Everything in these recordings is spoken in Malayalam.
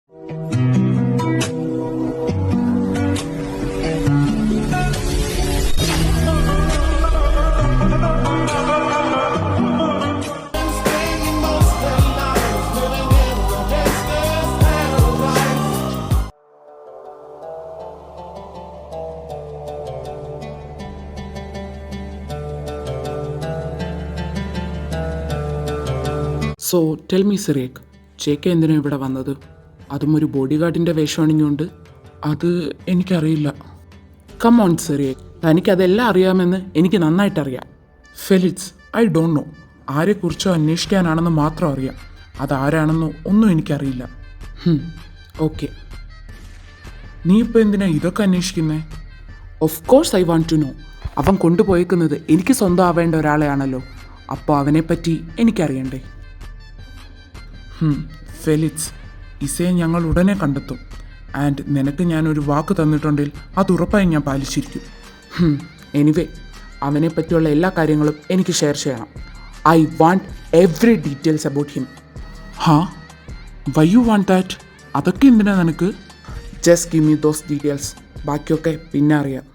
സോ ടെൽ മീ സിറേഖ്, ചേക്ക എന്തിനാണ് ഇവിടെ വന്നത്? അതും ഒരു ബോഡി ഗാർഡിൻ്റെ വേഷം അണിഞ്ഞുകൊണ്ട്? അത് എനിക്കറിയില്ല. കം ഓൺ സിറേഖ്, തനിക്കതെല്ലാം അറിയാമെന്ന് എനിക്ക് നന്നായിട്ടറിയാം. Felix, I don't know. ആരെക്കുറിച്ചോ അന്വേഷിക്കാനാണെന്ന് മാത്രം അറിയാം. അതാരാണെന്നോ ഒന്നും എനിക്കറിയില്ല. ഓക്കെ, നീ ഇപ്പോൾ എന്തിനാ ഇതൊക്കെ അന്വേഷിക്കുന്നേ? Of course I want to know. അവൻ കൊണ്ടുപോയേക്കുന്നത് എനിക്ക് സ്വന്തം ആവേണ്ട ഒരാളെയാണല്ലോ. അപ്പോൾ അവനെപ്പറ്റി എനിക്കറിയണ്ടേ? ഫെലിക്സ്, ഇസയെ ഞങ്ങൾ ഉടനെ കണ്ടെത്തും. ആൻഡ് നിനക്ക് ഞാനൊരു വാക്ക് തന്നിട്ടുണ്ടെങ്കിൽ അത് ഉറപ്പായും ഞാൻ പാലിച്ചിരിക്കും. എനിവേ, അവനെ പറ്റിയുള്ള എല്ലാ കാര്യങ്ങളും എനിക്ക് ഷെയർ ചെയ്യണം. I want every details about him. Why you want that? അതൊക്കെ എന്തിനാ നിനക്ക്? Just give me those details. ബാക്കിയൊക്കെ പിന്നെ അറിയാം.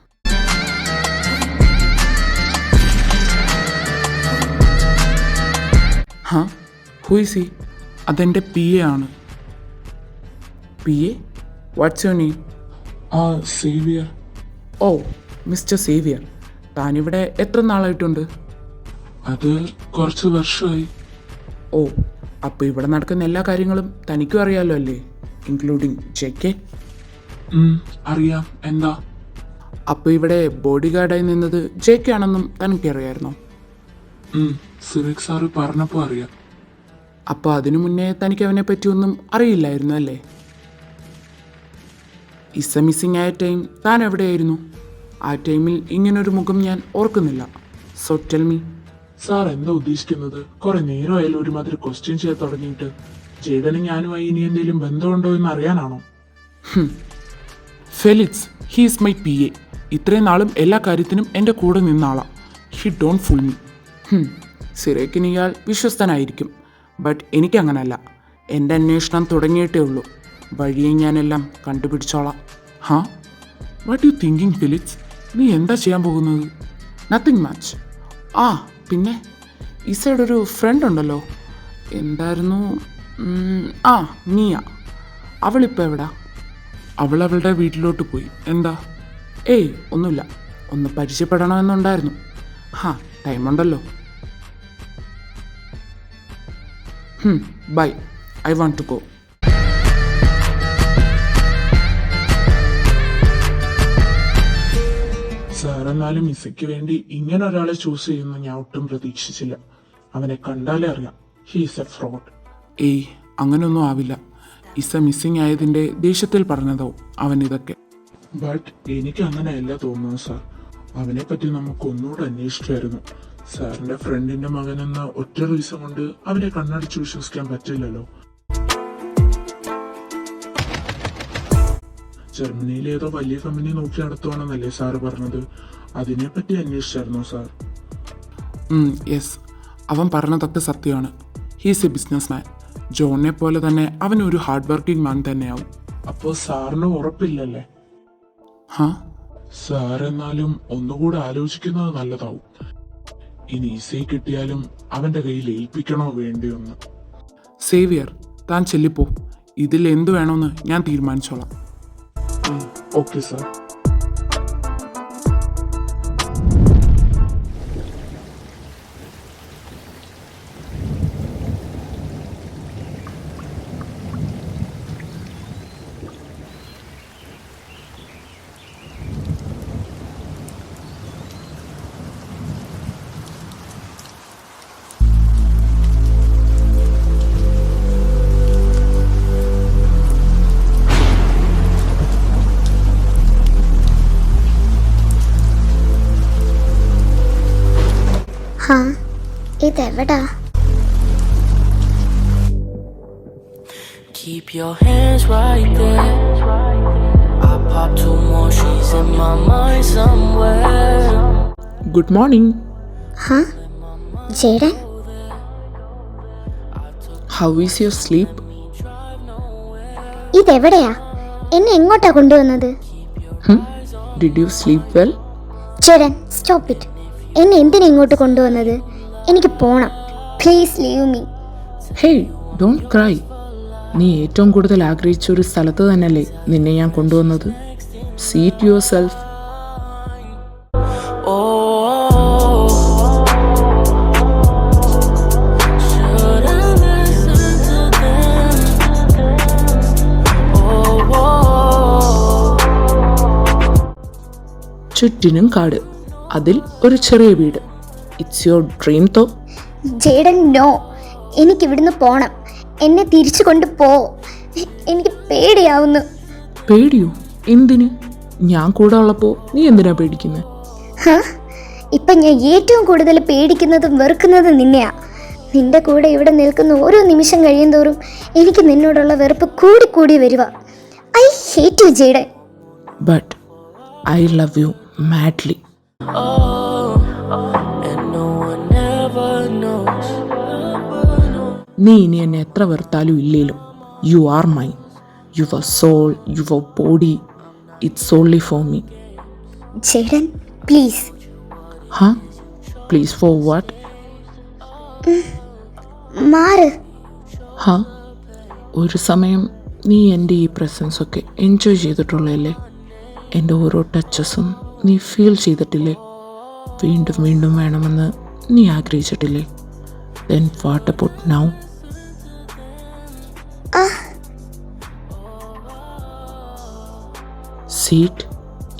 Who is he? അതെൻ്റെ PA ആണ്. PA? What's your name? Xavier. Oh, mister Xavier. താനിവിടെ എത്ര നാളായിട്ടുണ്ട്? അത് കുറച്ച് വർഷമായി. ഓ, അപ്പോൾ ഇവിടെ നടക്കുന്ന എല്ലാ കാര്യങ്ങളും തനിക്കും അറിയാമല്ലോ അല്ലേ, ഇൻക്ലൂഡിങ് JK? അറിയാം. എന്താ? അപ്പോൾ ഇവിടെ ബോഡി ഗാർഡായി നിന്നത് JK ആണെന്നും തനിക്കറിയായിരുന്നോ? സിറിക് സാറ് പറഞ്ഞപ്പോൾ അറിയാം. അപ്പോൾ അതിനു മുന്നേ തനിക്ക് അവനെ പറ്റിയൊന്നും അറിയില്ലായിരുന്നു അല്ലേ? ഇസ മിസ്സിങ് ആയ ടൈം താൻ എവിടെയായിരുന്നു? ആ ടൈമിൽ ഇങ്ങനൊരു മുഖം ഞാൻ ഓർക്കുന്നില്ല. So tell me. സാർ എന്താ ഉദ്ദേശിക്കുന്നത്? കുറെ നേരമായാലും ഒരുമാതിരി ക്വസ്റ്റ്യൻ ചെയ്യാൻ തുടങ്ങിയിട്ട്. ജേഡനും ഞാനുമായി ഇനി എന്തെങ്കിലും ബന്ധമുണ്ടോ എന്ന് അറിയാനാണോ? Felix, he's my PA. ഇത്രയും നാളും എല്ലാ കാര്യത്തിനും എൻ്റെ കൂടെ നിന്ന ആളാ. He don't fool me. സിറേക്കിന് ഇയാൾ വിശ്വസ്തനായിരിക്കും, ബട്ട് എനിക്കങ്ങനല്ല. എൻ്റെ അന്വേഷണം തുടങ്ങിയിട്ടേ ഉള്ളൂ. വഴിയെ ഞാനെല്ലാം കണ്ടുപിടിച്ചോളാം. What you thinking Felix? നീ എന്താ ചെയ്യാൻ പോകുന്നത്? Nothing much. പിന്നെ ഇസയുടെ ഒരു ഫ്രണ്ട് ഉണ്ടല്ലോ, എന്തായിരുന്നു? മിയ. അവളിപ്പോൾ എവിടാ? അവളുടെ വീട്ടിലോട്ട് പോയി. എന്താ? ഏയ് ഒന്നുമില്ല, ഒന്ന് പരിചയപ്പെടണമെന്നുണ്ടായിരുന്നു. ടൈമുണ്ടല്ലോ. Bye, I want to go. Sir എന്നാലും ഇസയ്ക്ക് വേണ്ടി ഇങ്ങനെ ഒരാളെ ചൂസ് ചെയ്യുന്നു ഞാൻ ഒട്ടും പ്രതീക്ഷിച്ചില്ല. അവനെ കണ്ടാലേ അറിയാം, ഹീസ് എ ഫ്രോഡ്. ഏയ് അങ്ങനെയൊന്നും ആവില്ല. ഇസ മിസ്സിങ് ആയതിൻ്റെ ദേഷ്യത്തിൽ പറഞ്ഞതാവും അവൻ ഇതൊക്കെ. ബട്ട് എനിക്ക് അങ്ങനെയല്ല തോന്നുന്നു സാർ. അവനെ പറ്റി നമുക്ക് ഒന്നുകൂടെ അന്വേഷിക്കായിരുന്നു. സാറിന്റെ ഫ്രണ്ടിന്റെ മകനെന്ന ഒറ്റ റീസൺ കൊണ്ട് അവനെ കണ്ണടിച്ച് വിശ്വസിക്കാൻ പറ്റില്ലല്ലോ. ജർമ്മനിയിലെ ഏതോ വലിയ കമ്പനി നോക്കി നടത്തുവാണെന്നല്ലേ സാറ് പറഞ്ഞത്? അതിനെപ്പറ്റി അന്വേഷിച്ചായിരുന്നോ സാർ? യെസ്, അവൻ പറഞ്ഞതൊക്കെ സത്യമാണ്. He's a businessman. ജോണിനെ പോലെ തന്നെ അവൻ ഒരു ഹാർഡ് വർക്കിംഗ് മാൻ തന്നെയാവും. അപ്പോൾ സാറിന് ഉറപ്പില്ലല്ലേ? സാർ എന്നാലും ഒന്നുകൂടെ ആലോചിക്കുന്നത് നല്ലതാവും. ഇനി ഈസി കിട്ടിയാലും അവന്റെ കയ്യിൽ ഏൽപ്പിക്കണോ വേണ്ടിയൊന്ന്. സേവിയർ, താൻ ചെല്ലിപ്പോ. ഇതിൽ എന്തു വേണമെന്ന് ഞാൻ തീരുമാനിച്ചോളാം. Okay sir. ഇതെവിടാ? Keep your hands right there. I pop 2 more, she's in my mind somewhere. Good morning. Jaden, How is your sleep? ഇതെവിടെയാ? എന്നെ എങ്ങോട്ടാ കൊണ്ടുവന്നത്? Did you sleep well? Jaden, stop it. എന്നെ എന്തിനാ ഇങ്ങോട്ട് കൊണ്ടുവന്നത്? എനിക്ക് പോണം. Please leave me. Hey, don't cry. നീ ഏറ്റവും കൂടുതൽ ആഗ്രഹിച്ച ഒരു സ്ഥലത്ത് തന്നെയല്ലേ നിന്നെ ഞാൻ കൊണ്ടുവന്നത്. Seat your self. Should I listen to them? ചുറ്റിനും കാട്, അതിൽ ഒരു ചെറിയ വീട്. It's your dream though. Jaden, no. എനിക്കിവിടുന്ന് പോണം. എന്നെ തിരിച്ചു കൊണ്ടുപോ. എനിക്ക് പേടിയാവുന്നു. പേടിയോ? എന്തിന്? ഞാൻ കൂടെ ഉള്ളപ്പോ നീ എന്തിനാ പേടിക്കുന്നത്? ഇപ്പം ഞാൻ ഏറ്റവും കൂടുതൽ പേടിക്കുന്നതും വെറുക്കുന്നതും നിന്നെയാ. നിന്റെ കൂടെ ഇവിടെ നിൽക്കുന്ന ഓരോ നിമിഷം കഴിയും തോറും എനിക്ക് നിന്നോടുള്ള വെറുപ്പ് കൂടി കൂടി വരുക. I hate you Jadon. But I love you madly. And no one ever knows. നീ ഇനി എന്നെ എത്ര വെറുത്താലും ഇല്ലേലും you are mine. Your soul, your body, it's only for me. Jaden, please. Please for what? മാറ്. ഒരു സമയം നീ എൻ്റെ ഈ പ്രസൻസ് ഒക്കെ എൻജോയ് ചെയ്തിട്ടുള്ളതല്ലേ? എൻ്റെ ഓരോ ടച്ചസും നീ ഫീൽ ചെയ്തിട്ടില്ലേ? വീണ്ടും വീണ്ടും വേണമെന്ന് നീ ആഗ്രഹിച്ചിട്ടില്ലേ? Then what about now? സീറ്റ്,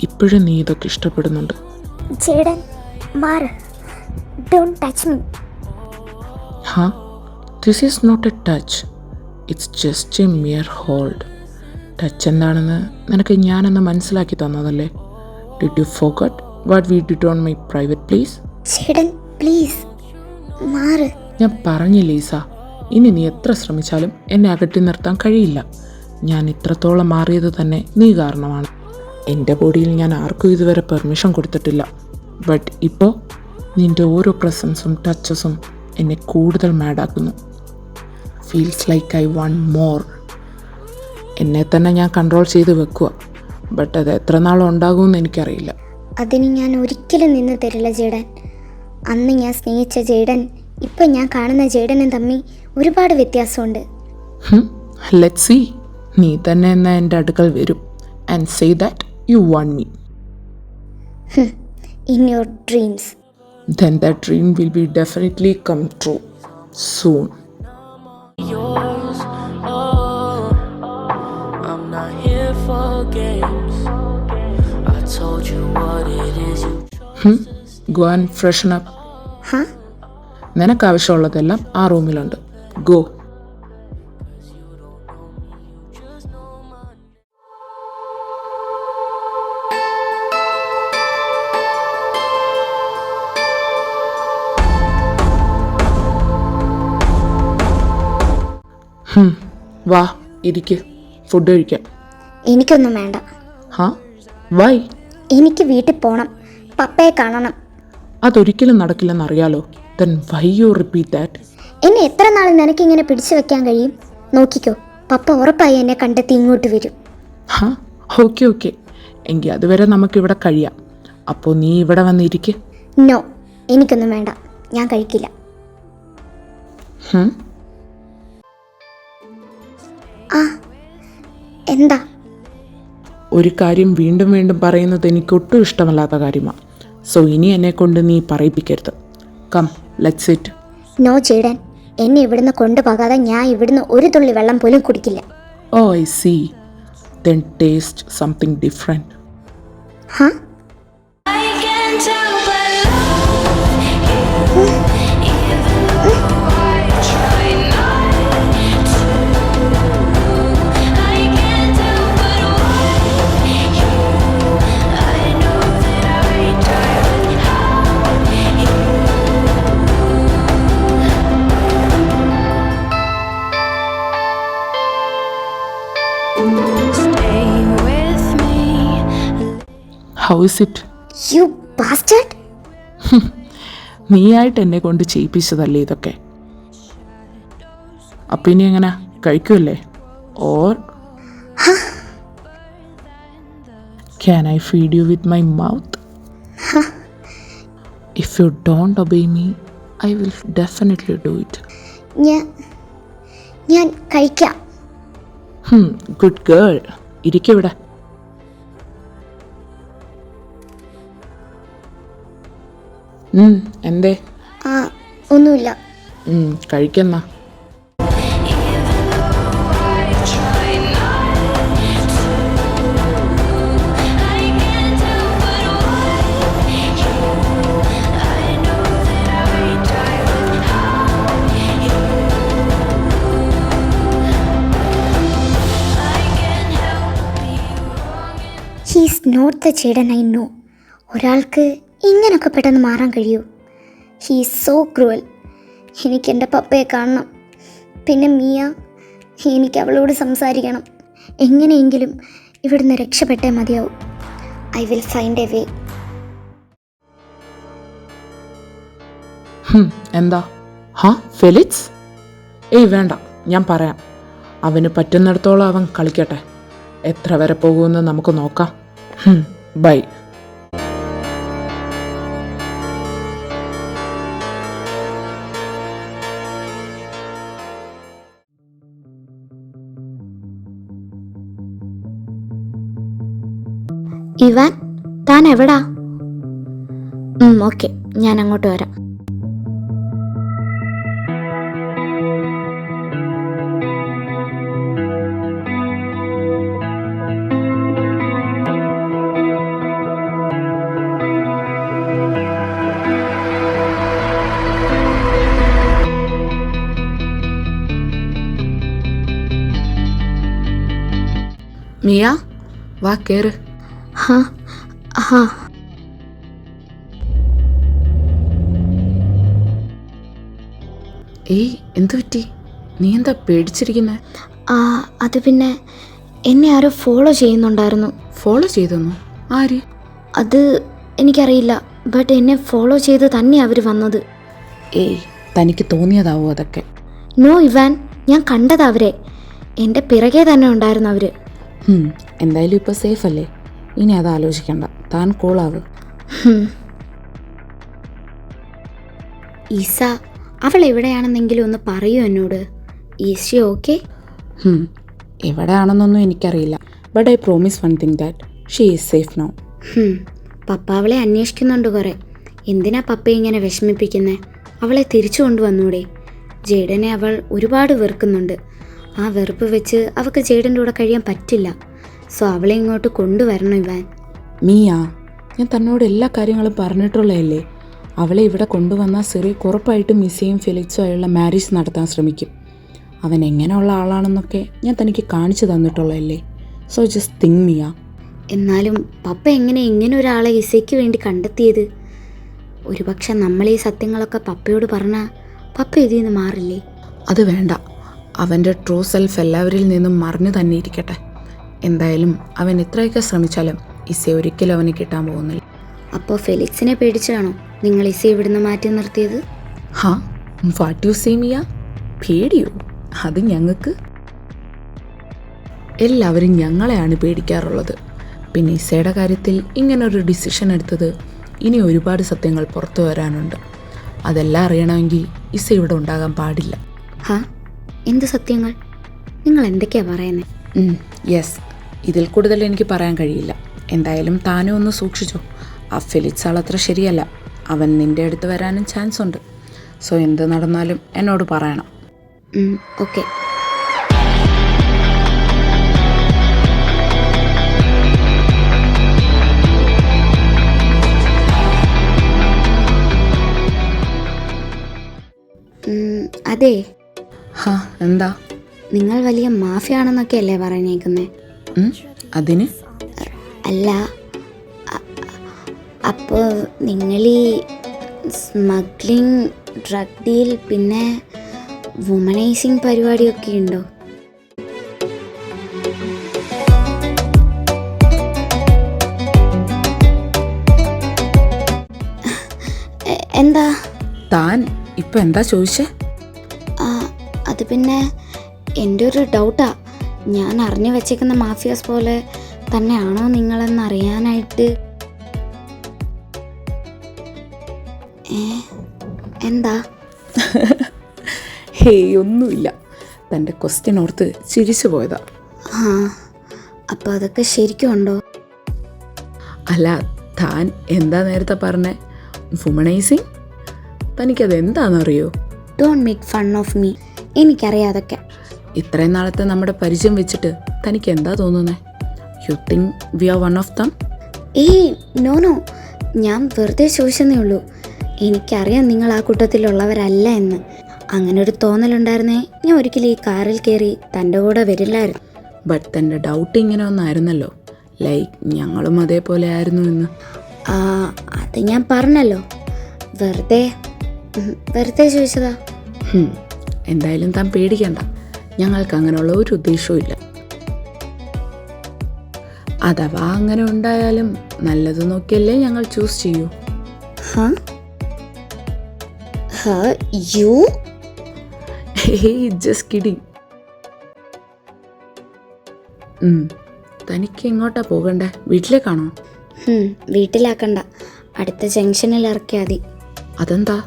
ഇപ്പോഴും നീ ഇതൊക്കെ ഇഷ്ടപ്പെടുന്നുണ്ട്. ജേഡൻ, മാറ്. Don't touch me. This is not a touch, it's just a mere hold. Touch എന്താണെന്ന് നിനക്ക് ഞാനെന്ന് മനസ്സിലാക്കി തന്നതല്ലേ? Did you forget what we did on my private place? Jaden, please മാറ്. ഞാൻ പറഞ്ഞില്ലേ ഈസ, ഇനി നീ എത്ര ശ്രമിച്ചാലും എന്നെ അകറ്റി നിർത്താൻ കഴിയില്ല. ഞാൻ ഇത്രത്തോളം മാറിയത് തന്നെ നീ കാരണമാണ്. എൻ്റെ ബോഡിയിൽ ഞാൻ ആർക്കും ഇതുവരെ പെർമിഷൻ കൊടുത്തിട്ടില്ല. ബട്ട് ഇപ്പോൾ നിൻ്റെ ഓരോ പ്രസൻസും ടച്ചസും എന്നെ കൂടുതൽ മാഡാക്കുന്നു. Feels like I want more. എന്നെ തന്നെ ഞാൻ കൺട്രോൾ ചെയ്ത് വെക്കുക. ബട്ട് അത് എത്ര നാളും ഉണ്ടാകുമെന്ന് എനിക്കറിയില്ല. അതിന് ഞാൻ ഒരിക്കലും നിന്ന് തരില്ല ജേഡൻ. അന്ന് ഞാൻ സ്നേഹിച്ച ജേഡൻ ഇപ്പം ഞാൻ കാണുന്ന ജേഡനും തമ്മിൽ ഒരുപാട് വ്യത്യാസമുണ്ട്. Let's see. നീ തന്നെ എന്നാ എൻ്റെ അടുക്കൽ വരും and say that you want me. In your dreams. Then that dream will be definitely come true soon. Yours, I'm not here for games. I told you what it is you Go and freshen up. നിനക്ക് ആവശ്യമുള്ളതെല്ലാം ആ റൂമിലുണ്ട്. ഗോ. വാ, ഇരിക്ക്, ഫുഡ് കഴിക്കാം. എനിക്കൊന്നും വേണ്ട. വൈ? എനിക്ക് വീട്ടിൽ പോകണം, പപ്പയെ കാണണം. അതൊരിക്കലും നടക്കില്ലെന്നറിയാലോ. Then why you repeat that? എന്നെ എത്ര നാൾ നിനക്കിങ്ങനെ പിടിച്ചു വെക്കാൻ കഴിയും? നോക്കിക്കോ, പപ്പ ഉറപ്പായി എന്നെ കണ്ടെത്തി ഇങ്ങോട്ട് വരും. ഓക്കെ. എങ്കിൽ അതുവരെ നമുക്കിവിടെ കഴിയാം. അപ്പോൾ നീ ഇവിടെ വന്നിരിക്ക്. നോ, എനിക്കൊന്നും വേണ്ട, ഞാൻ കഴിക്കില്ല. എന്താ? ഒരു കാര്യം വീണ്ടും വീണ്ടും പറയുന്നത് എനിക്കൊട്ടും ഇഷ്ടമല്ലാത്ത കാര്യമാണ്. സോ ഇനി എന്നെ കൊണ്ട് നീ പറയിപ്പിക്കരുത്. Come, let's sit. No Jaden, എന്നെ ഇവിടുന്ന് കൊണ്ടുപോകാതെ ഞാൻ ഇവിടുന്ന് ഒരു തുള്ളി വെള്ളം പോലും കുടിക്കില്ല. Oh, I see. Then taste something different. I can't help but love you, even though I try not to. I can't help but want you. I know that I die without you. Stay with me. How is it? You bastard. നീയായിട്ട് എന്നെ കൊണ്ട് ചെയ്യിപ്പിച്ചതല്ലേ ഇതൊക്കെ? അപ്പം ഇനി എങ്ങനെ കഴിക്കുമല്ലേ? Or Can I feed you with my mouth? If you don't obey me, I will definitely do it. ഞാൻ കഴിക്കാം. Good girl. ഇരിക്കിവിടെ. എന്തേ? ഒന്നുമില്ല. കഴിക്കുന്ന. He's not the Jaden I know. ഒരാൾക്ക് ഇങ്ങനൊക്കെ പെട്ടെന്ന് മാറാൻ കഴിയൂ? He's so cruel. എനിക്ക് എൻ്റെ പപ്പയെ കാണണം. പിന്നെ മിയ, എനിക്ക് അവളോട് സംസാരിക്കണം. എങ്ങനെയെങ്കിലും ഇവിടുന്ന് രക്ഷപ്പെട്ടേ മതിയാവും. I will find a way. എന്താ? ഫെലിക്സ്? വേണ്ട, ഞാൻ പറയാം. അവന് പറ്റുന്നിടത്തോളം അവൻ കളിക്കട്ടെ. എത്ര വരെ പോകുമെന്ന് നമുക്ക് നോക്കാം. ബൈ. ഇവാൻ, താൻ എവിടാ? ഓക്കെ, ഞാൻ അങ്ങോട്ട് വരാം. മിയ, വാ കേറ്. എന്തു പറ്റി? നീ എന്താ പേടിച്ചിരിക്കുന്നേ? അത് പിന്നെ എന്നെ ആരോ ഫോളോ ചെയ്യുന്നുണ്ടായിരുന്നു. ഫോളോ ചെയ്തെന്നു? ആര്? അത് എനിക്കറിയില്ല, ബട്ട് എന്നെ ഫോളോ ചെയ്ത് തന്നെ അവർ വന്നത്. തനിക്ക് തോന്നിയതാവോ അതൊക്കെ? നോ ഇവാൻ, ഞാൻ കണ്ടതാ അവരെ. എൻ്റെ പിറകെ തന്നെ ഉണ്ടായിരുന്നു അവർ. എന്തായാലും ഇപ്പോൾ സേഫ് അല്ലേ? ഇനി അത് ആലോചിക്കണ്ട. താൻ കൂളാവ്. ഈസ, അവൾ എവിടെയാണെന്നെങ്കിലും ഒന്ന് പറയൂ എന്നോട്. Is Xi okay? എവിടെയാണെന്നൊന്നും എനിക്കറിയില്ല, but I promise one thing, that she is safe now. പപ്പ അവളെ അന്വേഷിക്കുന്നുണ്ട് കുറേ. എന്തിനാ പപ്പ ഇങ്ങനെ വിഷമിപ്പിക്കുന്നേ? അവളെ തിരിച്ചു കൊണ്ടുവന്നൂടെ? ജേഡനെ അവൾ ഒരുപാട് വെറുക്കുന്നുണ്ട്. ആ വെറുപ്പ് വെച്ച് അവൾക്ക് ജേഡൻ്റെ കൂടെ കഴിയാൻ പറ്റില്ല. സോ അവളെ ഇങ്ങോട്ട് കൊണ്ടുവരണം ഇവാൻ. മിയ, ഞാൻ തന്നോട് എല്ലാ കാര്യങ്ങളും പറഞ്ഞിട്ടുള്ളതല്ലേ? അവളെ ഇവിടെ കൊണ്ടുവന്നാൽ സിറിയക്ക് ഉറപ്പായിട്ടും മിസ്സിയും ഫെലിക്സും ആയുള്ള മാരേജ് നടത്താൻ ശ്രമിക്കും. അവൻ എങ്ങനെയുള്ള ആളാണെന്നൊക്കെ ഞാൻ തനിക്ക് കാണിച്ചു തന്നിട്ടുള്ളതല്ലേ? So just think Mia. എന്നാലും പപ്പ എങ്ങനെ ഇങ്ങനെ ഒരാളെ ഇസയ്ക്ക് വേണ്ടി കണ്ടെത്തിയത്? ഒരുപക്ഷെ നമ്മൾ ഈ സത്യങ്ങളൊക്കെ പപ്പയോട് പറഞ്ഞാൽ പപ്പ ഇതിൽ നിന്ന് മാറില്ലേ? അത് വേണ്ട. അവൻ്റെ ട്രൂ സെൽഫ് എല്ലാവരിൽ നിന്നും മറിഞ്ഞു തന്നെ ഇരിക്കട്ടെ. എന്തായാലും അവൻ എത്രയൊക്കെ ശ്രമിച്ചാലും ഇസയെ ഒരിക്കലും അവന് കിട്ടാൻ പോകുന്നില്ല. അപ്പോൾ ഫെലിക്സിനെ പേടിച്ചാണോ നിങ്ങൾ ഇസയെ ഇവിടുന്ന് മാറ്റി നിർത്തിയത്? What you say Mia? പേടിയോ? അത് ഞങ്ങൾക്ക് എല്ലാവരും ഞങ്ങളെയാണ് പേടിക്കാറുള്ളത്. പിന്നെ ഇസയുടെ കാര്യത്തിൽ ഇങ്ങനൊരു ഡിസിഷൻ എടുത്തത് ഇനി ഒരുപാട് സത്യങ്ങൾ പുറത്തു വരാനുണ്ട്. അതെല്ലാം അറിയണമെങ്കിൽ ഇസ ഇവിടെ ഉണ്ടാകാൻ പാടില്ല. എന്ത് സത്യങ്ങൾ? നിങ്ങൾ എന്തൊക്കെയാണ് പറയുന്നത്? യെസ്, ഇതിൽ കൂടുതൽ എനിക്ക് പറയാൻ കഴിയില്ല. എന്തായാലും താനും ഒന്ന് സൂക്ഷിച്ചോ. ആ ഫെലിക്സ് ആളത്ര ശരിയല്ല. അവൻ നിൻ്റെ അടുത്ത് വരാനും ചാൻസ് ഉണ്ട്. സോ എന്ത് നടന്നാലും എന്നോട് പറയണം. ഓക്കെ. അതെ. എന്താ? നിങ്ങൾ വലിയ മാഫിയാണെന്നൊക്കെ അല്ലേ പറഞ്ഞേക്കുന്നേ? അതിന് അല്ല, അപ്പോൾ നിങ്ങൾ ഈ സ്മഗ്ലിംഗ്, ഡ്രഗ് ഡീൽ, പിന്നെ വുമനൈസിങ് പരിപാടിയൊക്കെ ഉണ്ടോ? എന്താ? താൻ ഇപ്പം എന്താ ചോദിച്ചേ? അത് പിന്നെ എൻ്റെ ഒരു ഡൗട്ടാ. ഞാൻ അറിഞ്ഞു വെച്ചേക്കുന്ന മാഫിയാസ് പോലെ തന്നെയാണോ നിങ്ങളെന്നറിയാനായിട്ട്. എന്താ? ഹേയ് ഒന്നുമില്ല, തൻ്റെ ക്വസ്റ്റ്യൻ ഓർത്ത് ചിരിച്ചു പോയതാ. ആ, അപ്പോൾ അതൊക്കെ ശരിക്കും ഉണ്ടോ? അല്ല, താൻ എന്താ നേരത്തെ പറഞ്ഞേ? വുമണൈസിങ്? തനിക്കത് എന്താണെന്നറിയോ? Don't make fun of me. എനിക്കറിയാം അതൊക്കെ. ഇത്രയും നാളത്തെ നമ്മുടെ പരിചയം വെച്ചിട്ട് തനിക്ക് എന്താ തോന്നുന്നത്? You think we are one of them? ഏയ് നോ, ഞാൻ വെറുതെ ചോദിച്ചെന്നേ ഉള്ളൂ. എനിക്കറിയാം നിങ്ങൾ ആ കൂട്ടത്തിലുള്ളവരല്ല എന്ന്. അങ്ങനെ ഒരു തോന്നലുണ്ടായിരുന്നേ ഞാൻ ഒരിക്കലും ഈ കാറിൽ കയറി തൻ്റെ കൂടെ വരില്ലായിരുന്നു. ബട്ട് തൻ്റെ ഡൗട്ട് ഇങ്ങനെ ഒന്നായിരുന്നല്ലോ, ലൈക്ക് ഞങ്ങളും അതേപോലെ ആയിരുന്നു എന്ന്. അത് ഞാൻ പറഞ്ഞല്ലോ, വെറുതെ ചോദിച്ചതാ. എന്തായാലും താൻ പേടിക്കണ്ട, ഞങ്ങൾക്ക് അങ്ങനെയുള്ള ഒരു ഉദ്ദേശവും ഇല്ല. അഥവാ അങ്ങനെ ഉണ്ടായാലും നല്ലത് നോക്കിയല്ലേ ഞങ്ങൾ ചൂസ് ചെയ്യൂ. You just kidding. തനിക്ക് എങ്ങോട്ടാ പോകണ്ടേ? വീട്ടിലേക്കാണോ? വീട്ടിലാക്കണ്ട, അടുത്ത ജംഗ്ഷനിൽ ഇറക്കിയാൽ മതി. അതെന്താ?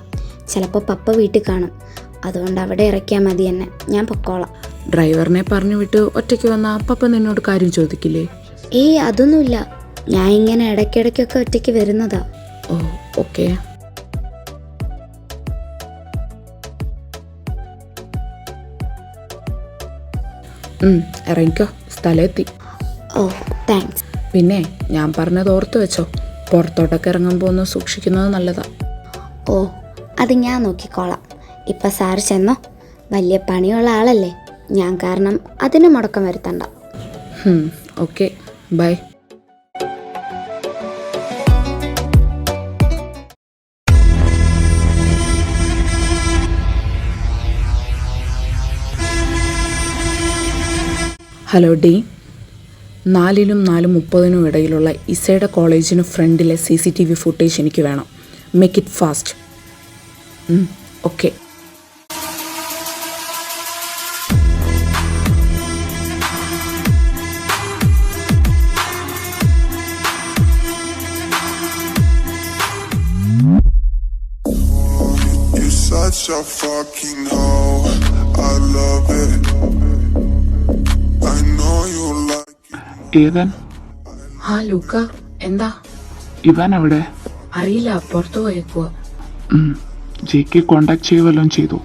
ചിലപ്പോൾ പപ്പ വീട്ടിൽ കാണും, അതുകൊണ്ട് അവിടെ ഇറക്കിയാൽ മതി എന്നെ. ഞാൻ പൊക്കോളാം. ഡ്രൈവറിനെ പറഞ്ഞു വിട്ട് ഒറ്റയ്ക്ക് വന്ന പപ്പ നിന്നോട് കാര്യം ചോദിക്കില്ലേ? ഏയ് അതൊന്നുമില്ല, ഞാൻ ഇങ്ങനെ ഇടയ്ക്കിടയ്ക്കൊക്കെ ഒറ്റയ്ക്ക് വരുന്നതാ. ഓ ഓക്കെ. ഇറങ്ങിക്കോ, സ്ഥലമെത്തി. ഓ താങ്ക്സ്. പിന്നെ ഞാൻ പറഞ്ഞത് ഓർത്ത് വെച്ചോ, പുറത്തോട്ടൊക്കെ ഇറങ്ങുമ്പോൾ ഒന്ന് സൂക്ഷിക്കുന്നത് നല്ലതാ. ഓ അത് ഞാൻ നോക്കിക്കോളാം. ഇപ്പം സാർ ചെന്നോ, വലിയ പണിയുള്ള ആളല്ലേ, ഞാൻ കാരണം അതിന് മുടക്കം വരുത്തണ്ട. Okay, bye. ഹലോ ഡി, 4-നും 4:30 ഇടയിലുള്ള ഇസയുടെ കോളേജിന് ഫ്രണ്ടിലെ CCTV ഫുട്ടേജ് എനിക്ക് വേണം. Make it fast. Okay. You're such a fucking hoe. I love it. I know you like it. ഏതൻ? ലൂക്ക, എന്താ? ഇവാൻ എവിടെ? അറിയില്ല, പുറത്തു പോയേക്കുക. JK കോണ്ടാക്ട് ചെയ്യുവല്ലോ ചെയ്തു?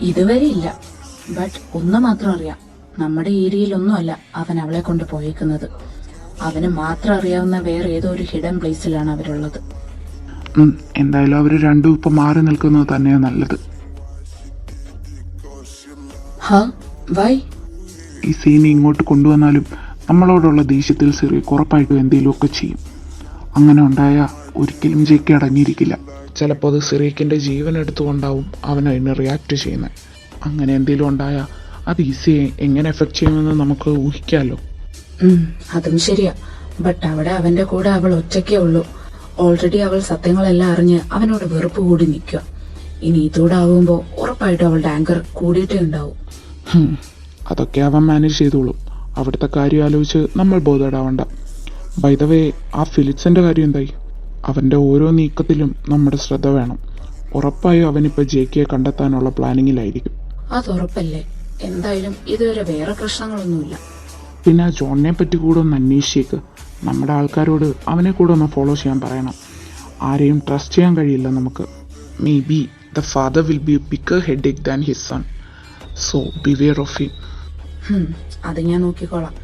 ഇതുവരെ ഇല്ല, ബട്ട് ഒന്ന് മാത്രം അറിയാം, നമ്മുടെ ഏരിയയിലൊന്നുമല്ല അവൻ അവളെ കൊണ്ട് പോയേക്കുന്നത്. അവന് മാത്രം അറിയാവുന്ന വേറെ ഏതോ ഒരു ഹിഡൻ പ്ലേസിലാണ് അവരുള്ളത്. എന്തായാലും അവർ രണ്ടും ഇപ്പൊ മാറി നിൽക്കുന്നത് തന്നെയാണ് നല്ലത്. വൈ? ഈ സീനെ ഇങ്ങോട്ട് കൊണ്ടുവന്നാലും നമ്മളോടുള്ള ദേഷ്യത്തിൽ സിറിയക്ക് ഉറപ്പായിട്ടും എന്തെങ്കിലുമൊക്കെ ചെയ്യും. അങ്ങനെ ഉണ്ടായാൽ ഒരിക്കലും JK അടങ്ങിയിരിക്കില്ല. ചിലപ്പോൾ അത് സിറിയക്കിൻ്റെ ജീവൻ എടുത്തുകൊണ്ടാവും അവൻ അതിന് റിയാക്ട് ചെയ്യുന്നത്. അങ്ങനെ എന്തെങ്കിലും ഉണ്ടായാൽ അത് ഈസിയെ എങ്ങനെ എഫക്ട് ചെയ്യുമെന്ന് നമുക്ക് ഊഹിക്കാമല്ലോ. അതും ശരിയാ, ബട്ട് അവിടെ അവന്റെ കൂടെ അവൾ ഒറ്റയ്ക്കേ ഉള്ളൂ. ഓൾറെഡി അവൾ സത്യങ്ങളെല്ലാം അറിഞ്ഞ് അവനോട് വെറുപ്പ് കൂടി നിൽക്കുക. ഇനി ഇതോടെ ആവുമ്പോൾ ഉറപ്പായിട്ടും അവളുടെ ആങ്കർ കൂടിയിട്ടേ ഉണ്ടാവും. അതൊക്കെ അവൻ മാനേജ് ചെയ്തോളും. അവിടുത്തെ കാര്യം ആലോചിച്ച് നമ്മൾ ബോധേടാവണ്ട. ബൈ ദ വേ, ആ ഫിലിപ്സിൻ്റെ കാര്യം എന്തായി? അവൻ്റെ ഓരോ നീക്കത്തിലും നമ്മുടെ ശ്രദ്ധ വേണം. ഉറപ്പായും അവനിപ്പോൾ JKയെ കണ്ടെത്താനുള്ള പ്ലാനിങ്ങിലായിരിക്കും. അതുറപ്പല്ലേ? എന്തായാലും ഇതുവരെ വേറെ പ്രശ്നങ്ങളൊന്നുമില്ല. പിന്നെ ആ ജോണിനെ പറ്റി കൂടെ ഒന്ന് അന്വേഷിച്ചേക്ക്. നമ്മുടെ ആൾക്കാരോട് അവനെ കൂടെ ഒന്ന് ഫോളോ ചെയ്യാൻ പറയണം. ആരെയും ട്രസ്റ്റ് ചെയ്യാൻ കഴിയില്ല നമുക്ക്. May be the father will be A bigger headache than his son. So beware of him. അത് ഞാൻ നോക്കിക്കോളാം.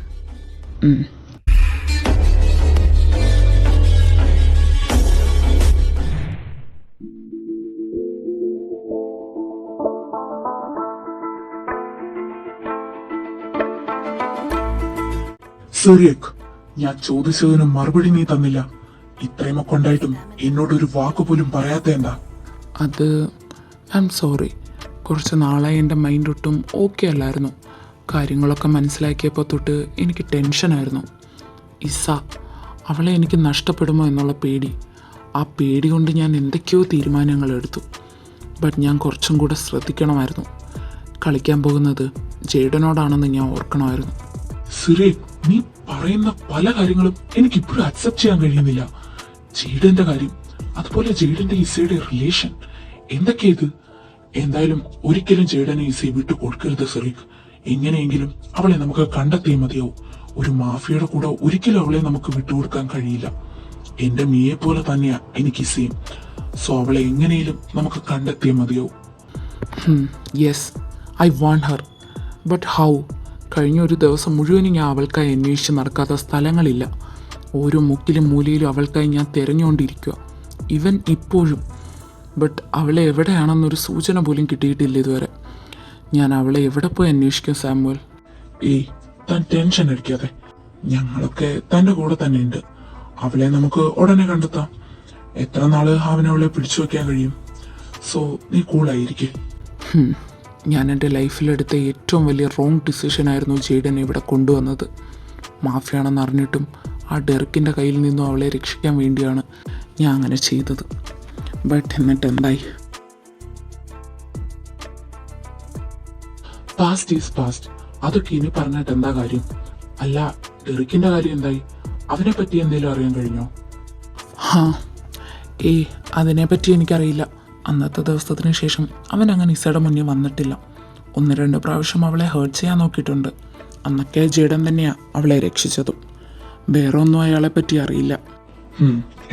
സിറിയക്ക്, ഞാൻ ചോദിച്ചതിന് മറുപടി നീ തന്നില്ല. ഇത്രയുമൊക്കെ ഉണ്ടായിട്ടും എന്നോടൊരു വാക്ക് പോലും പറയാത്ത എന്താ? അത് ഐ എം സോറി. കുറച്ച് നാളായി എൻ്റെ മൈൻഡ് ഒട്ടും ഓക്കെ അല്ലായിരുന്നു. കാര്യങ്ങളൊക്കെ മനസ്സിലാക്കിയപ്പോൾ തൊട്ട് എനിക്ക് ടെൻഷനായിരുന്നു. ഇസ, അവളെ എനിക്ക് നഷ്ടപ്പെടുമോ എന്നുള്ള പേടി. ആ പേടി കൊണ്ട് ഞാൻ എന്തൊക്കെയോ തീരുമാനങ്ങൾ എടുത്തു. ബട്ട് ഞാൻ കുറച്ചും കൂടെ ശ്രദ്ധിക്കണമായിരുന്നു. കളിക്കാൻ പോകുന്നത് ജെയ്ഡനോടാണെന്ന് ഞാൻ ഓർക്കണമായിരുന്നു. സിറേഖ്, നീ പറയുന്ന പല കാര്യങ്ങളും എനിക്ക് ഇപ്പോഴും അക്സെപ്റ്റ് ചെയ്യാൻ കഴിയുന്നില്ല. ജെയ്ഡന്റെ കാര്യം, അതുപോലെ ജെയ്ഡന്റെ ഇസയുടെ റിലേഷൻ, എന്തൊക്കെയാ ഇത്? എന്തായാലും ഒരിക്കലും ജെയ്ഡനെ ഇസയെ വിട്ടു കൊടുക്കരുത് സിറേഖ്. എങ്ങനെയെങ്കിലും അവളെ നമുക്ക് കണ്ടെത്തിയേ മതിയാവും. ഒരു മാഫിയയുടെ കൂടെ ഒരിക്കലും അവളെ നമുക്ക് വിട്ടുകൊടുക്കാൻ കഴിയില്ല. എന്റെ മിയെ പോലെ തന്നെയാ എനിക്ക് ഇസയും. സോ അവളെ എങ്ങനെയും നമുക്ക് കണ്ടെത്തിയേ മതിയാവും. Yes, I want Har, but how? കഴിഞ്ഞ ഒരു ദിവസം മുഴുവനും ഞാൻ അവൾക്കായി അന്വേഷിച്ച് നടക്കാത്ത സ്ഥലങ്ങളില്ല. ഓരോ മുക്കിലും മൂലയിലും അവൾക്കായി ഞാൻ തിരഞ്ഞുകൊണ്ടിരിക്കുക, ഇവൻ ഇപ്പോഴും. ബട്ട് അവളെ എവിടെയാണെന്നൊരു സൂചന പോലും കിട്ടിയിട്ടില്ല ഇതുവരെ. ഞാൻ അവളെ എവിടെ പോയി അന്വേഷിക്കും സാമുവൽ? താൻ ടെൻഷൻ അടിക്കാതെ, ഞങ്ങളൊക്കെ തന്റെ കൂടെ തന്നെ ഉണ്ട്. അവളെ നമുക്ക് ഉടനെ കണ്ടെത്താം. എത്ര നാള് അവനവളെ പിടിച്ചു വെക്കാൻ കഴിയും? സോ നീ കൂളായിരിക്കെ. ഞാൻ എൻ്റെ ലൈഫിലെടുത്ത ഏറ്റവും വലിയ റോങ് ഡിസിഷനായിരുന്നു ജെയ്ഡനെ ഇവിടെ കൊണ്ടുവന്നത്. മാഫിയാണെന്ന് അറിഞ്ഞിട്ടും ആ ഡെറിക്കിൻ്റെ കയ്യിൽ നിന്നും അവളെ രക്ഷിക്കാൻ വേണ്ടിയാണ് ഞാൻ അങ്ങനെ ചെയ്തത്. ബട്ട് എന്നിട്ട് എന്തായി? Past is past. അതൊക്കെ ഇനി പറഞ്ഞിട്ട് എന്താ കാര്യം? അല്ല, ഡെറിക്കിന്റെ കാര്യം എന്തായി? അവനെ പറ്റി എന്തെങ്കിലും അറിയാൻ കഴിഞ്ഞോ? അതിനെപ്പറ്റി എനിക്കറിയില്ല. അന്നത്തെ ദിവസത്തിന് ശേഷം അവൻ അങ്ങനെ ഇസയുടെ മുന്നിൽ വന്നിട്ടില്ല. 1-2 പ്രാവശ്യം അവളെ ഹേർട്ട് ചെയ്യാൻ നോക്കിയിട്ടുണ്ട്. അന്നൊക്കെ ജെയ്ഡൻ തന്നെയാണ് അവളെ രക്ഷിച്ചതും. വേറെ ഒന്നും അയാളെ പറ്റി അറിയില്ല.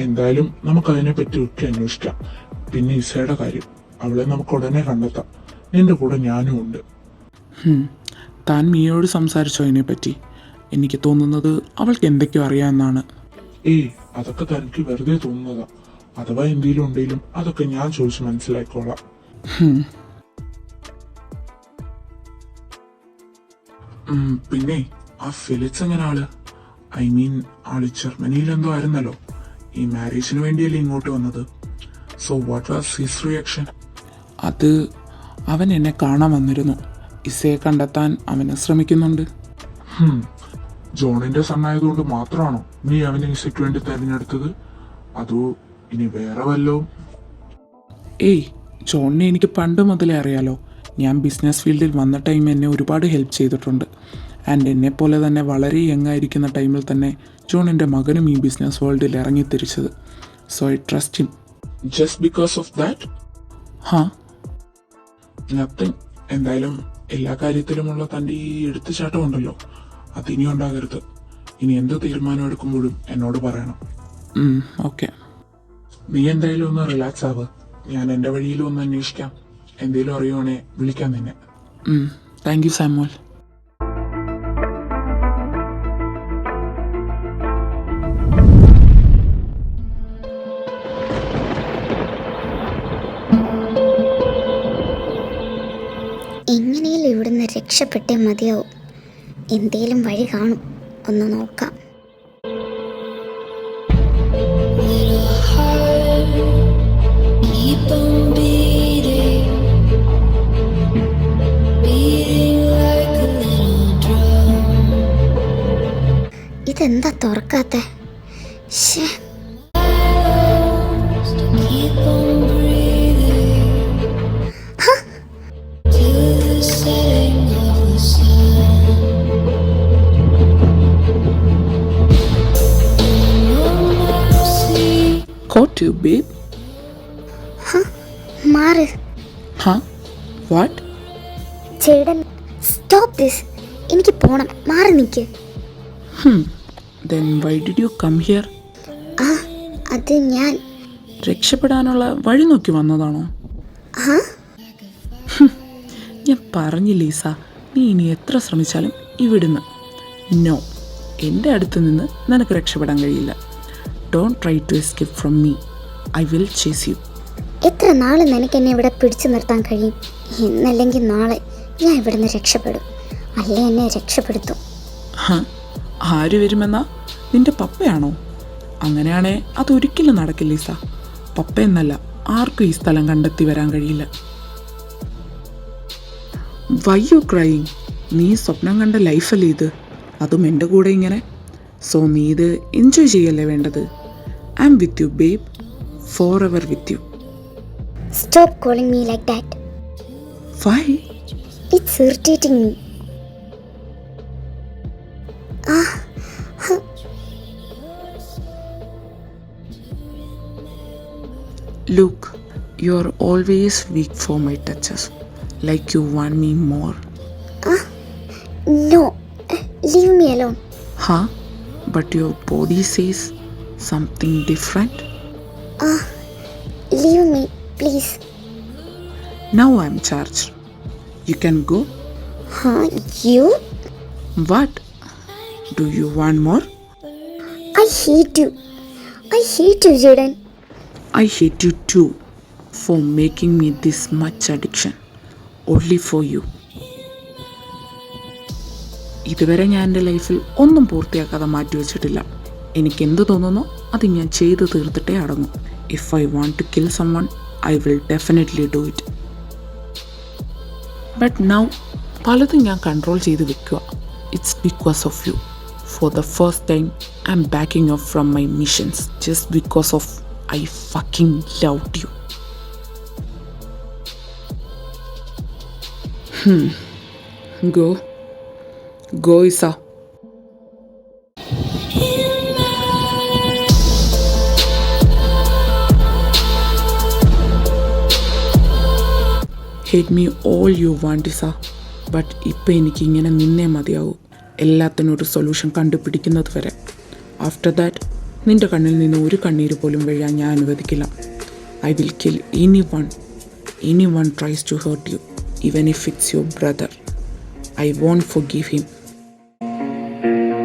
എന്തായാലും നമുക്ക് അതിനെ പറ്റി ഒക്കെ അന്വേഷിക്കാം. പിന്നെ ഇസയുടെ കാര്യം, അവളെ നമുക്ക് ഉടനെ കണ്ടെത്താം. നിന്റെ കൂടെ ഞാനും ഉണ്ട്. താൻ മിയയോട് സംസാരിച്ചോ അതിനെപ്പറ്റി? എനിക്ക് തോന്നുന്നത് അവൾക്ക് എന്തൊക്കെയോ അറിയാമെന്നാണ്. അതൊക്കെ തനിക്ക് വെറുതെ തോന്നുന്നതാ. അഥവാ എന്തെങ്കിലും ഉണ്ടെങ്കിലും അതൊക്കെ ഞാൻ ചോദിച്ച് മനസ്സിലാക്കിക്കോളാം. പിന്നെ ആ ഫിലിക്സ് എങ്ങനെ ആള്? ഐ മീൻ, ആള് ജർമ്മനിയിൽ എന്തോ ആയിരുന്നല്ലോ. ഈ മാരേജിന് വേണ്ടിയല്ലേ ഇങ്ങോട്ട് വന്നത്. So what was his reaction? അത് അവൻ എന്നെ കാണാൻ വന്നിരുന്നു. ഇസയെ കണ്ടെത്താൻ അവനെ ശ്രമിക്കുന്നുണ്ട്. ജോണിന്റെ സണ്ണായതുകൊണ്ട് മാത്രമാണോ നീ അവനെ ഇസയ്ക്ക് വേണ്ടി തെരഞ്ഞെടുത്തത്? അതോ ഇനി വേറെ വല്ലോ? ജോണിനെ എനിക്ക് പണ്ട് മുതലേ അറിയാലോ. ഞാൻ ബിസിനസ് ഫീൽഡിൽ വന്ന ടൈം എന്നെ ഒരുപാട് ഹെൽപ്പ് ചെയ്തിട്ടുണ്ട്. ആൻഡ് എന്നെപ്പോലെ തന്നെ വളരെ യങ് ആയിരിക്കുന്ന ടൈമിൽ തന്നെ ജോൺ എൻ്റെ മകനും ഈ ബിസിനസ് വേൾഡിൽ ഇറങ്ങിത്തിരിച്ചത്. So I trust him. Just because of that? Nothing. എന്തായാലും എല്ലാ കാര്യത്തിലുമുള്ള തൻ്റെ ഈ എടുത്തുചാട്ടം ഉണ്ടല്ലോ, അതിനി ഉണ്ടാകരുത്. ഇനി എന്ത് തീരുമാനം എടുക്കുമ്പോഴും എന്നോട് പറയണം. ഓക്കെ. നീ എന്തായാലും ഒന്ന് റിലാക്സ് ആവ്. ഞാൻ എൻ്റെ വഴിയിലും ഒന്ന് അന്വേഷിക്കാം. എന്തെങ്കിലും അറിയുവാണെ വിളിക്കാം നിന്നെ. Thank you Samuel. എങ്ങനെയും ഇവിടുന്ന് രക്ഷപ്പെട്ടേ മതിയാവും. എന്തേലും വഴി കാണും, ഒന്ന് നോക്കാം. Keep on beating, beating like a little drum. ഇതെന്താ തുറക്കാത്ത? Keep on breathing till the setting of the sun. No mercy. Caught you, babe. മാറ്. What? Jaden, stop this. എനിക്ക് പോണം, മാറി നിൽക്ക്. Then why did you come here? അത് ഞാൻ രക്ഷപ്പെടാനുള്ള വഴി നോക്കി വന്നതാണോ? ഞാൻ പറഞ്ഞില്ലേ ഈസ, നീ ഇനി എത്ര ശ്രമിച്ചാലും ഇവിടുന്ന് നോ, എൻ്റെ അടുത്ത് നിന്ന് നിനക്ക് രക്ഷപ്പെടാൻ കഴിയില്ല. Don't try to escape from me. I will chase you. എത്ര നാൾ നിനക്ക് എന്നെ ഇവിടെ പിടിച്ചു നിർത്താൻ കഴിയും? ഇന്നല്ലെങ്കിൽ നാളെ ഞാൻ ഇവിടുന്ന് രക്ഷപ്പെടും, അല്ലേ എന്നെ രക്ഷപ്പെടുത്തും. ആര് വരുമെന്നാ? നിന്റെ പപ്പയാണോ? അങ്ങനെയാണേ അതൊരിക്കലും നടക്കില്ല ഈസ. പപ്പ എന്നല്ല ആർക്കും ഈ സ്ഥലം കണ്ടെത്തി വരാൻ കഴിയില്ല. Why you crying? നീ സ്വപ്നം കണ്ട ലൈഫല്ലേ ഇത്, അതും എൻ്റെ കൂടെ ഇങ്ങനെ. സോ നീ ഇത് എൻജോയ് ചെയ്യല്ലേ വേണ്ടത്. I am with you babe, forever with you. Stop calling me like that. Why? It's irritating me. Look, you're always weak for my touches. Like you want me more. No, leave me alone. Huh? But your body says something different. Leave me, please. Now I'm charged. You can go. Huh? You? What? Do you want more? I hate you. I hate you, Jaden. I hate you too for making me this much addiction. Only for you. ഇതുവരെ ഞാൻ എൻ്റെ ലൈഫിൽ ഒന്നും പൂർത്തിയാക്കാതെ മാറ്റി വെച്ചിട്ടില്ല. എനിക്ക് എന്ത് തോന്നുന്നോ അത് ഞാൻ ചെയ്ത് തീർത്തിട്ടേ അടങ്ങും. If I want to kill someone I will definitely do it. But now പലതും ഞാൻ കൺട്രോൾ ചെയ്ത് വെക്കുക. It's because of you. For the first time I am backing off from my missions just because of I fucking loved you. Go. Go, Isa. Hate me all you want, Isa. But ഇപ്പം എനിക്കിങ്ങനെ നിന്നേ മതിയാവൂ. എല്ലാത്തിനൊരു സൊല്യൂഷൻ കണ്ടുപിടിക്കുന്നത് വരെ. ആഫ്റ്റർ ദാറ്റ് നിന്റെ കണ്ണിൽ നിന്ന് ഒരു കണ്ണീര് പോലും വീഴാൻ ഞാൻ അനുവദിക്കില്ല. I will kill anyone tries to hurt you, even if it's your brother. I won't forgive him.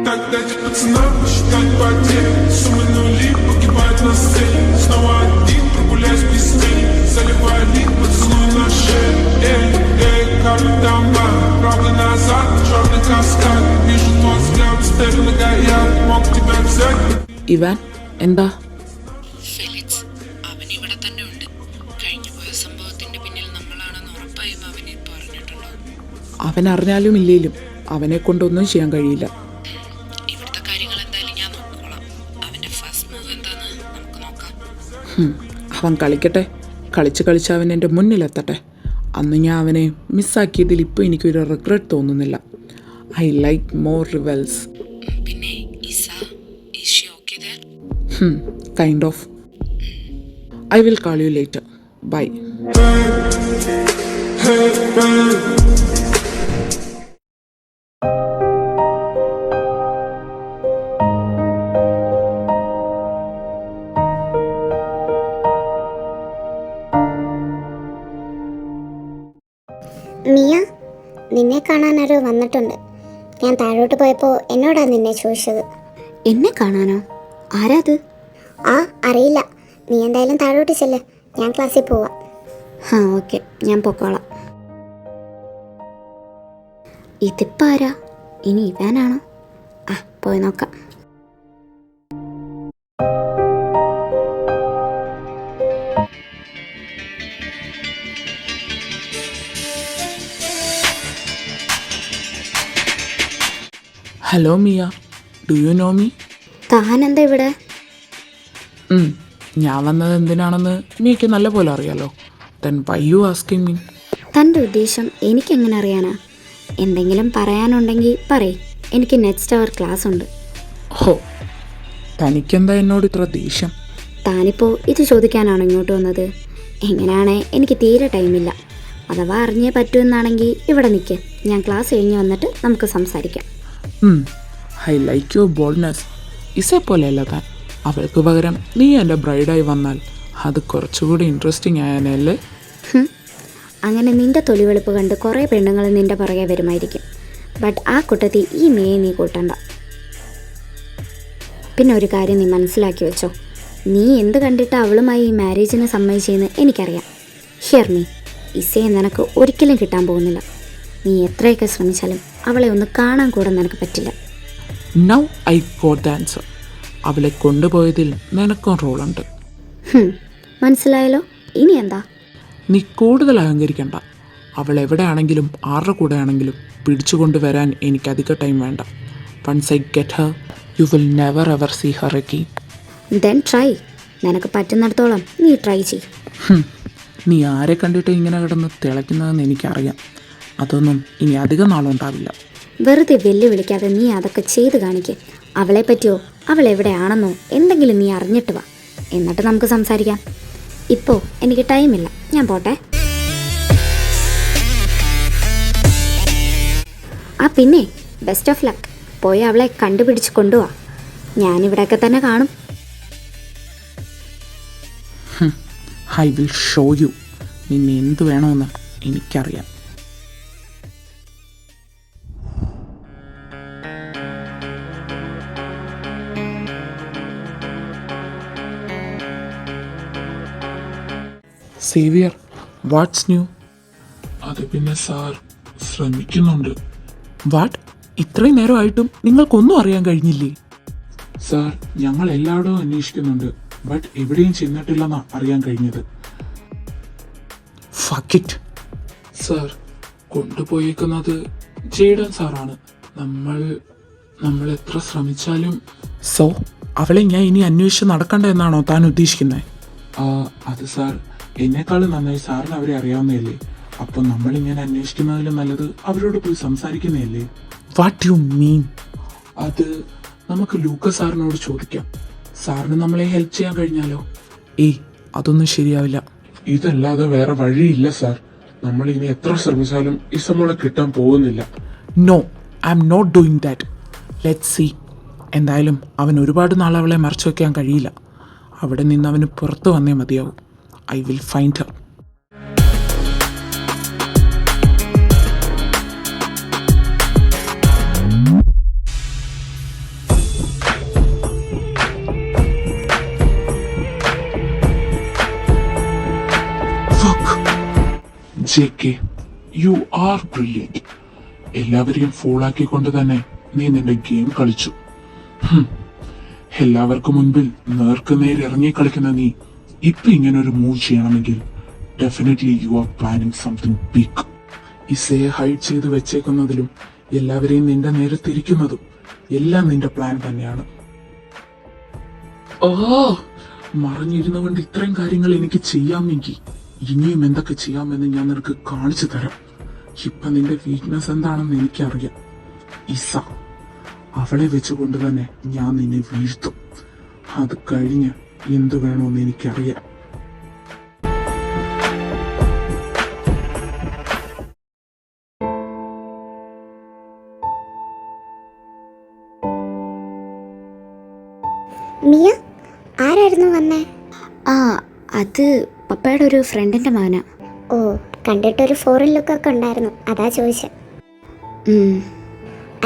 Так дайте пацанам посчитать потери. Суммы нули погибают на сцене. Снова один прогуляюсь без тени. Заливаю лик, поцелуй на шее. Эй, эй, карты дома. Правда назад, черный каскад. Вижу твой взгляд, стелю на гаяк. Мог тебя взять. Ivan, എന്താ? ഫെലിക്സ്, അവൻ ഇവിടെ തന്നെ ഉണ്ട്. കഴിഞ്ഞുപോയ സംഭവത്തിന്റെ പിന്നിൽ നമ്മളാണെന്ന് ഉറപ്പായും അവനെ പറഞ്ഞിട്ടുണ്ടോ? അവൻ അറിഞ്ഞാലും ഇല്ലേലും അവനെ കൊണ്ടൊന്നും ചെയ്യാൻ കഴിയില്ല. ഇവിടുത്തെ കാര്യങ്ങൾ എന്തായാലും ഞാൻ നോക്കിക്കോളാം. അവന്റെ ഫസ്റ്റ് മൂവ് എന്താന്ന് നമുക്ക് നോക്കാം. അവൻ കളിക്കട്ടെ. കളിച്ച് അവൻ എൻ്റെ മുന്നിലെത്തട്ടെ. അന്ന് ഞാൻ അവനെ മിസ്സാക്കിയതിൽ ഇപ്പോൾ എനിക്കൊരു റിഗ്രറ്റ് തോന്നുന്നില്ല. I like more rivals. പിന്നെ Isa, is she okay there? Kind of. I will call you later. Bye. Mia, നിന്നെ കാണാൻ ആരോ വന്നിട്ടുണ്ട്. ഞാൻ താഴോട്ട് പോയപ്പോൾ എന്നോടാ നിന്നെ ചോദിച്ചത്. എന്നെ കാണാനോ? ആരാത്? അറിയില്ല. നീ എന്തായാലും താഴോട്ട് ചെല്ല്, ഞാൻ ക്ലാസ്സിൽ പോവാം. ഓക്കെ, ഞാൻ പൊക്കോളാം. ഇതിപ്പോൾ ആരാ? ഇനി ഇവാനാണോ? പോയി നോക്കാം. Hello Mia, do you know me? താനെന്താ ഇവിടെ? ഞാൻ വന്നത് എന്തിനാണെന്ന് മിയക്ക് നല്ലപോലെ അറിയാലോ. Then why you asking me? തൻ്റെ ഉദ്ദേശം എനിക്കെങ്ങനെ അറിയാനാ? എന്തെങ്കിലും പറയാനുണ്ടെങ്കിൽ പറയ്. എനിക്ക് നെക്സ്റ്റ് അവർ ക്ലാസ് ഉണ്ട്. ഹോ, തനിക്കെന്താ എന്നോട് ഇത്ര ദേഷ്യം? താനിപ്പോൾ ഇത് ചോദിക്കാനാണോ ഇങ്ങോട്ട് വന്നത്? എങ്ങനെയാണേ എനിക്ക് തീരെ ടൈമില്ല. അഥവാ അറിഞ്ഞേ പറ്റുമെന്നാണെങ്കിൽ ഇവിടെ നിൽക്ക്. ഞാൻ ക്ലാസ് കഴിഞ്ഞ് വന്നിട്ട് നമുക്ക് സംസാരിക്കാം. I like your boldness. ഇസെ പോലെയല്ല താൻ. അവൾക്ക് പകരം നീ എൻ്റെ ബ്രൈഡായി വന്നാൽ അത് കുറച്ചുകൂടി ഇൻട്രസ്റ്റിംഗ് ആയാനല്ലേ? അങ്ങനെ നിൻ്റെ തൊലിവെളുപ്പ് കണ്ട് കുറേ പെണ്ണുങ്ങൾ നിൻ്റെ പുറകെ വരുമായിരിക്കും. ബട്ട് ആ കൂട്ടത്തിൽ ഈ മേയെ നീ കൂട്ടണ്ട. പിന്നെ ഒരു കാര്യം നീ മനസ്സിലാക്കി വെച്ചോ. നീ എന്ത് കണ്ടിട്ട് അവളുമായി ഈ മാരേജിന് സമ്മതിച്ചെന്ന് എനിക്കറിയാം. ഹിയർ മീ, ഇസയെ നിനക്ക് ഒരിക്കലും കിട്ടാൻ പോകുന്നില്ല. നീ എത്രയൊക്കെ ശ്രമിച്ചാലും അവളെ ഒന്ന് കാണാൻ കൂടെ നിനക്ക് പറ്റില്ല. Now I got the answer. അവളെ കൊണ്ടുപോയതിൽ നിനക്കും റോളുണ്ട്. മനസ്സിലായല്ലോ? ഇനി എന്താ? നീ കൂടുതൽ അഹങ്കരിക്കണ്ട. അവൾ എവിടെയാണെങ്കിലും ആരുടെ കൂടെ ആണെങ്കിലും പിടിച്ചുകൊണ്ടുവരാൻ എനിക്കധിക ടൈം വേണ്ട. Once I get her you will never ever see her again. Then try. നിനക്ക് പറ്റുന്നിടത്തോളം നീ ട്രൈ ചെയ്യ്. നീ ആരെ കണ്ടിട്ട് ഇങ്ങനെ കിടന്ന് തിളയ്ക്കുന്നതെന്ന് എനിക്കറിയാം. അതൊന്നും ഇനി അധികം നാളുണ്ടാവില്ല. വെറുതെ വെല്ലുവിളിക്കാതെ നീ അതൊക്കെ ചെയ്ത് കാണിക്കുക. അവളെ പറ്റിയോ അവൾ എവിടെയാണെന്നോ എന്തെങ്കിലും നീ അറിഞ്ഞിട്ട് വാ. എന്നിട്ട് നമുക്ക് സംസാരിക്കാം. ഇപ്പോൾ എനിക്ക് ടൈമില്ല, ഞാൻ പോട്ടെ. ആ പിന്നെ ബെസ്റ്റ് ഓഫ് ലക്ക്. പോയി അവളെ കണ്ടുപിടിച്ച് കൊണ്ടുപോവാ. ഞാനിവിടെയൊക്കെ തന്നെ കാണും. I will show you. നിന്നെ എന്ത് വേണമെന്ന് എനിക്കറിയാം. Xavier, what's new? അത് പിന്നെ സാർ ശ്രമിക്കുന്നുണ്ട്. വാട്ട്? ഇത്രയും നേരമായിട്ടും നിങ്ങൾക്കൊന്നും അറിയാൻ കഴിഞ്ഞില്ലേ? സാർ, ഞങ്ങൾ എല്ലായിടവും അന്വേഷിക്കുന്നുണ്ട്, ബട്ട് എവിടെയും ചെന്നിട്ടില്ലെന്നാ അറിയാൻ കഴിഞ്ഞത്. Fuck it. സാർ, കൊണ്ടുപോയേക്കുന്നത് ജെയ്ഡൻ സാറാണ്. നമ്മൾ എത്ര ശ്രമിച്ചാലും സോ അവളെ ഞാൻ ഇനി അന്വേഷിച്ച് നടക്കണ്ട എന്നാണോ താൻ ഉദ്ദേശിക്കുന്നത്? അത് സാർ, എന്നെക്കാളും നന്നായി സാറിന് അവരെ അറിയാവുന്നതല്ലേ. അപ്പോൾ നമ്മളിങ്ങനെ അന്വേഷിക്കുന്നതിലും നല്ലത് അവരോട് പോയി സംസാരിക്കുന്നതല്ലേ. What you mean? അത് നമുക്ക് ലൂക്കസ് സാറിനോട് ചോദിക്കാം. സാറിന് നമ്മളെ ഹെൽപ്പ് ചെയ്യാൻ കഴിഞ്ഞാലോ? ഏയ്, അതൊന്നും ശരിയാവില്ല. ഇതല്ലാതെ വേറെ വഴിയില്ല സാർ. നമ്മൾ ഇനി എത്ര ശ്രമിച്ചാലും ഇസമോളെ കിട്ടാൻ പോകുന്നില്ല. No, I am not doing that. Let's see. എന്തായാലും അവൻ ഒരുപാട് നാൾ അവളെ മറച്ചു വയ്ക്കാൻ കഴിയില്ല. അവിടെ നിന്ന് അവന് പുറത്തു വന്നേ മതിയാവും. I will find Har. JK, you are brilliant. എല്ലാവരെയും ഫൂളാക്കിക്കൊണ്ട് തന്നെ നീ നിന്റെ ഗെയിം കളിച്ചു. എല്ലാവർക്കും മുൻപിൽ നേർക്ക് നേരെ ഇറങ്ങി കളിക്കുന്ന നീ ഇപ്പൊ ഇങ്ങനെ ഒരു മൂവ് ചെയ്യണമെങ്കിൽ definitely you are planning something big. ഇസയെ ഹൈഡ് ചെയ്ത് വെച്ചേക്കുന്നതിലും എല്ലാവരെയും നിന്റെ നേരെ തിരിക്കുന്നതും എല്ലാം നിന്റെ പ്ലാൻ തന്നെയാണ്. മറിഞ്ഞിരുന്നുകൊണ്ട് ഇത്രയും കാര്യങ്ങൾ എനിക്ക് ചെയ്യാമെങ്കിൽ ഇനിയും എന്തൊക്കെ ചെയ്യാമെന്ന് ഞാൻ നിനക്ക് കാണിച്ചു തരാം. ഇപ്പൊ നിന്റെ വീക്ക്നെസ് എന്താണെന്ന് എനിക്കറിയാം. ഇസ, അവളെ വെച്ചുകൊണ്ട് തന്നെ ഞാൻ നിന്നെ വീഴ്ത്തും. അത് കഴിഞ്ഞ് എന്തു വേണമെന്ന് എനിക്കറിയാം. മിയ, ആരായിരുന്നു വന്നേ? ആ, അത് പപ്പയുടെ ഒരു ഫ്രണ്ടിൻ്റെ മകനാ. ഓ, കണ്ടിട്ടൊരു ഫോറിൻ ലുക്കൊക്കെ ഉണ്ടായിരുന്നു, അതാ ചോദിച്ചത്.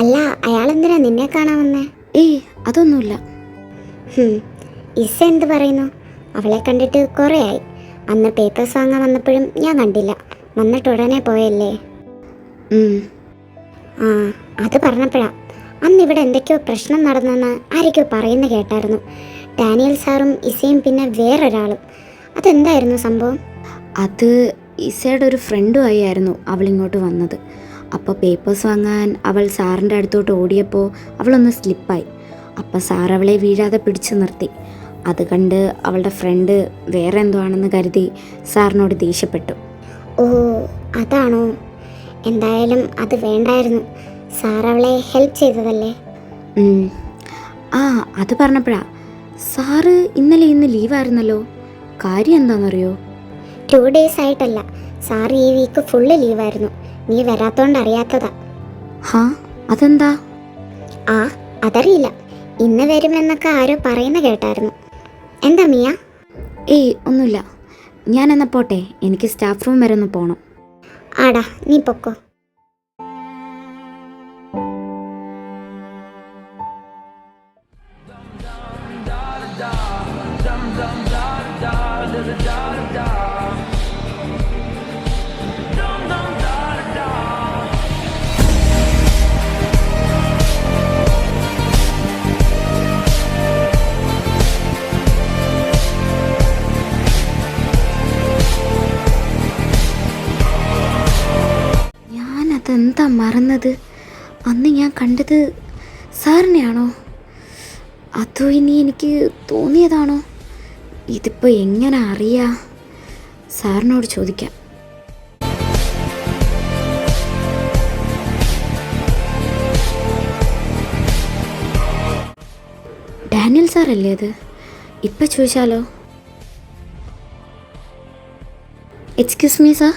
അല്ല, അയാളെന്തിനാ നിന്നെ കാണാൻ വന്നേ? ഏയ്, അതൊന്നുമില്ല. ഇസ എന്ത് പറയുന്നു? അവളെ കണ്ടിട്ട് കുറേ ആയി. അന്ന് പേപ്പേഴ്സ് വാങ്ങാൻ വന്നപ്പോഴും ഞാൻ കണ്ടില്ല. വന്നിട്ട് ഉടനെ പോയല്ലേ? ആ, അത് പറഞ്ഞപ്പോഴാ അന്ന് ഇവിടെ എന്തൊക്കെയോ പ്രശ്നം നടന്നെന്ന് ആരൊക്കെയോ പറയുന്ന കേട്ടായിരുന്നു. ഡാനിയൽ സാറും ഇസയും പിന്നെ വേറൊരാളും. അതെന്തായിരുന്നു സംഭവം? അത് ഇസയുടെ ഒരു ഫ്രണ്ടുമായി ആയിരുന്നു അവളിങ്ങോട്ട് വന്നത്. അപ്പോൾ പേപ്പേഴ്സ് വാങ്ങാൻ അവൾ സാറിൻ്റെ അടുത്തോട്ട് ഓടിയപ്പോൾ അവളൊന്ന് സ്ലിപ്പായി. അപ്പോൾ സാർ അവളെ വീഴാതെ പിടിച്ചു നിർത്തി. അത് കണ്ട് അവളുടെ ഫ്രണ്ട് വേറെ എന്തോ ആണെന്ന് കരുതി സാറിനോട് ദേഷ്യപ്പെട്ടു. ഓ, അതാണോ? എന്തായാലും അത് വേണ്ടായിരുന്നു. സാർ അവളെ ഹെൽപ്പ് ചെയ്തതല്ലേ? ആ, അത് പറഞ്ഞപ്പോഴാ. സാറ് ഇന്ന് ലീവായിരുന്നല്ലോ. കാര്യം എന്താണെന്നറിയോ? 2 days ആയിട്ടല്ല, സാർ ഈ വീക്ക് ഫുള്ള് ലീവായിരുന്നു. നീ വരാത്തോണ്ട് അറിയാത്തതാ. ഹാ, അതെന്താ? ആ, അതറിയില്ല. ഇന്ന് വരുമെന്നൊക്കെ ആരോ പറയുന്ന കേട്ടായിരുന്നു. എന്താ മിയ? ഏയ്, ഒന്നുമില്ല. ഞാൻ എന്നാ പോട്ടെ, എനിക്ക് സ്റ്റാഫ് റൂം വരെ ഒന്ന് പോകണം. ആടാ, നീ പൊക്കോ. ഞാനതെന്താ മറന്നത്? അന്ന് ഞാൻ കണ്ടത് സാറിനെയാണോ? അതോ ഇനി എനിക്ക് തോന്നിയതാണോ? ഇതിപ്പോൾ എങ്ങനെ അറിയാം? സാറിനോട് ചോദിക്കാം. ഡാനിയൽ സാറല്ലേ അത്? ഇപ്പം ചോദിച്ചാലോ? Excuse me sir.